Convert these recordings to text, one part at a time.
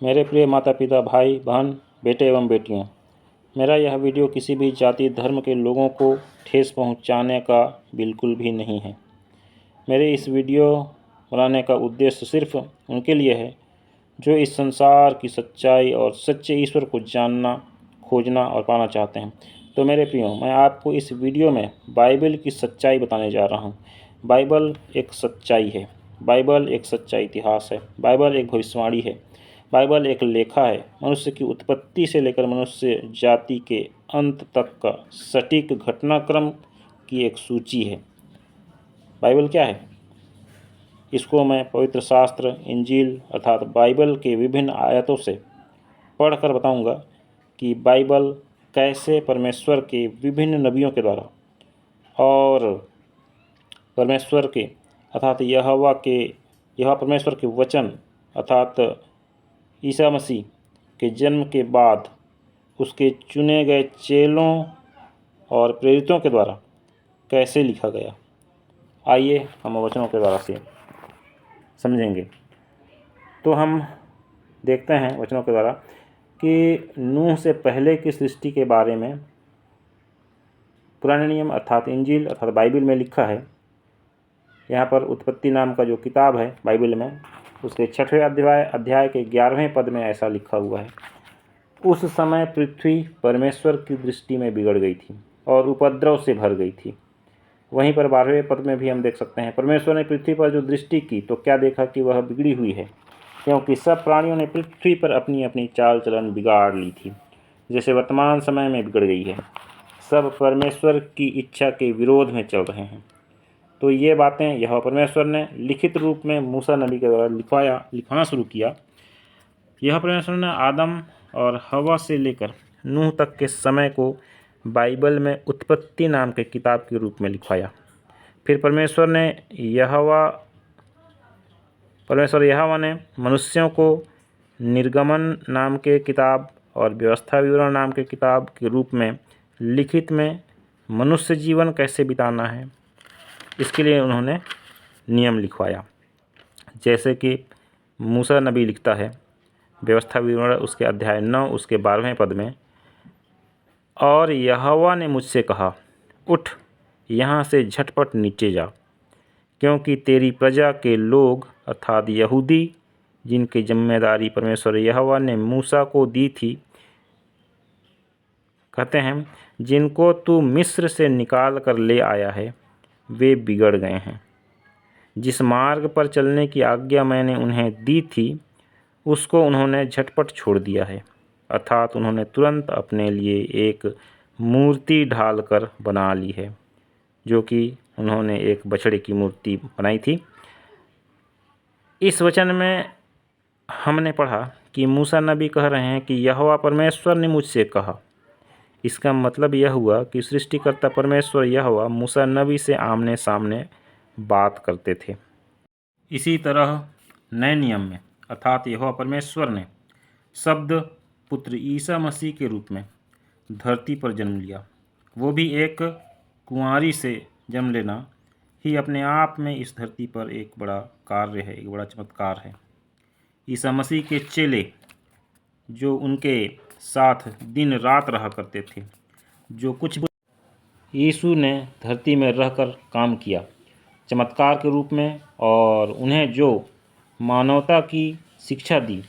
मेरे प्रिय माता पिता, भाई बहन, बेटे एवं बेटियों, मेरा यह वीडियो किसी भी जाति धर्म के लोगों को ठेस पहुंचाने का बिल्कुल भी नहीं है। मेरे इस वीडियो बनाने का उद्देश्य सिर्फ उनके लिए है जो इस संसार की सच्चाई और सच्चे ईश्वर को जानना, खोजना और पाना चाहते हैं। तो मेरे प्रियो, मैं आपको इस वीडियो में बाइबल की सच्चाई बताने जा रहा हूँ। बाइबल एक सच्चाई है, बाइबल एक सच्चा इतिहास है, बाइबल एक भविष्यवाणी है, बाइबल एक लेखा है, मनुष्य की उत्पत्ति से लेकर मनुष्य जाति के अंत तक का सटीक घटनाक्रम की एक सूची है। बाइबल क्या है? इसको मैं पवित्र शास्त्र, इंजील अर्थात बाइबल के विभिन्न आयतों से पढ़कर बताऊंगा कि बाइबल कैसे परमेश्वर के विभिन्न नबियों के द्वारा और परमेश्वर के अर्थात यहोवा परमेश्वर के वचन अर्थात ईसा मसीह के जन्म के बाद उसके चुने गए चेलों और प्रेरितों के द्वारा कैसे लिखा गया। आइए हम वचनों के द्वारा से समझेंगे। तो हम देखते हैं वचनों के द्वारा कि नूह से पहले की सृष्टि के बारे में पुराने नियम अर्थात इंजील अर्थात बाइबल में लिखा है। यहाँ पर उत्पत्ति नाम का जो किताब है बाइबल में, उसके 6वें अध्याय के 11वें पद में ऐसा लिखा हुआ है, उस समय पृथ्वी परमेश्वर की दृष्टि में बिगड़ गई थी और उपद्रव से भर गई थी। वहीं पर 12वें पद में भी हम देख सकते हैं, परमेश्वर ने पृथ्वी पर जो दृष्टि की तो क्या देखा कि वह बिगड़ी हुई है, क्योंकि सब प्राणियों ने पृथ्वी पर अपनी अपनी चाल चलन बिगाड़ ली थी, जैसे वर्तमान समय में बिगड़ गई है। सब परमेश्वर की इच्छा के विरोध में चल रहे हैं। तो ये बातें यह परमेश्वर ने लिखित रूप में मूसा नबी के द्वारा लिखवाना शुरू किया। यह परमेश्वर ने आदम और हवा से लेकर नूह तक के समय को बाइबल में उत्पत्ति नाम के किताब के रूप में लिखवाया। फिर परमेश्वर यहोवा ने मनुष्यों को निर्गमन नाम के किताब और व्यवस्था विवरण नाम के किताब के रूप में लिखित में मनुष्य जीवन कैसे बिताना है, इसके लिए उन्होंने नियम लिखवाया। जैसे कि मूसा नबी लिखता है व्यवस्था विवरण उसके अध्याय 9 उसके 12वें पद में, और यहोवा ने मुझसे कहा, उठ यहाँ से झटपट नीचे जा, क्योंकि तेरी प्रजा के लोग अर्थात यहूदी जिनकी जिम्मेदारी परमेश्वर यहोवा ने मूसा को दी थी, कहते हैं, जिनको तू मिस्र से निकाल कर ले आया है वे बिगड़ गए हैं। जिस मार्ग पर चलने की आज्ञा मैंने उन्हें दी थी उसको उन्होंने झटपट छोड़ दिया है, अर्थात उन्होंने तुरंत अपने लिए एक मूर्ति ढाल कर बना ली है, जो कि उन्होंने एक बछड़े की मूर्ति बनाई थी। इस वचन में हमने पढ़ा कि मूसा नबी कह रहे हैं कि यहोवा परमेश्वर ने मुझसे कहा। इसका मतलब यह हुआ कि सृष्टिकर्ता परमेश्वर यहोवा मूसा नबी से आमने सामने बात करते थे। इसी तरह नए नियम में अर्थात यहोवा परमेश्वर ने शब्द पुत्र ईसा मसीह के रूप में धरती पर जन्म लिया। वो भी एक कुंवारी से जन्म लेना ही अपने आप में इस धरती पर एक बड़ा कार्य है, एक बड़ा चमत्कार है। ईसा मसीह के चेले जो उनके साथ दिन रात रहा करते थे, जो कुछ यीशु ने धरती में रहकर काम किया चमत्कार के रूप में, और उन्हें जो मानवता की शिक्षा दी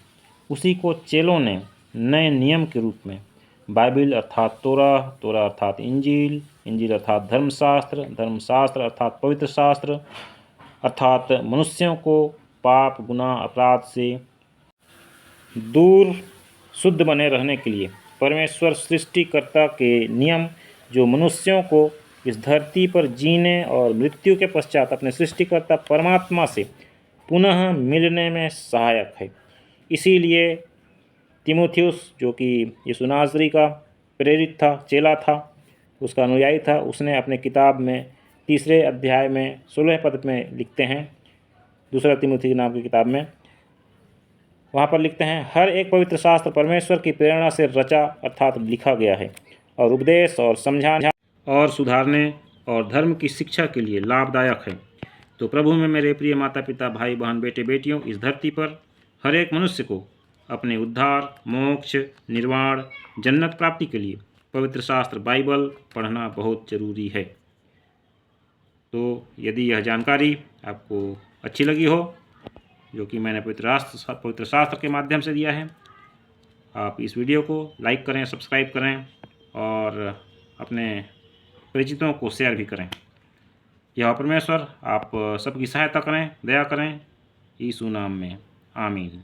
उसी को चेलों ने नए नियम के रूप में बाइबल अर्थात तोरा अर्थात इंजील अर्थात धर्मशास्त्र अर्थात पवित्र शास्त्र अर्थात मनुष्यों को पाप गुनाह अपराध से दूर शुद्ध बने रहने के लिए परमेश्वर सृष्टिकर्ता के नियम जो मनुष्यों को इस धरती पर जीने और मृत्यु के पश्चात अपने सृष्टिकर्ता परमात्मा से पुनः मिलने में सहायक है। इसीलिए तीमुथियुस, जो कि यीशु नासरी का प्रेरित था, चेला था, उसका अनुयायी था, उसने अपने किताब में 3 अध्याय में 16 पद में लिखते हैं, 2 तीमुथी नाम की किताब में, वहाँ पर लिखते हैं, हर एक पवित्र शास्त्र परमेश्वर की प्रेरणा से रचा अर्थात लिखा गया है और उपदेश और समझाने और सुधारने और धर्म की शिक्षा के लिए लाभदायक है। तो प्रभु में मेरे प्रिय माता पिता, भाई बहन, बेटे बेटियों, इस धरती पर हर एक मनुष्य को अपने उद्धार, मोक्ष, निर्वाण, जन्नत प्राप्ति के लिए पवित्र शास्त्र बाइबल पढ़ना बहुत ज़रूरी है। तो यदि यह जानकारी आपको अच्छी लगी हो, जो कि मैंने पवित्र शास्त्र के माध्यम से दिया है, आप इस वीडियो को लाइक करें, सब्सक्राइब करें और अपने परिचितों को शेयर भी करें। यह परमेश्वर आप सबकी सहायता करें, दया करें, यीशु नाम में, आमीन।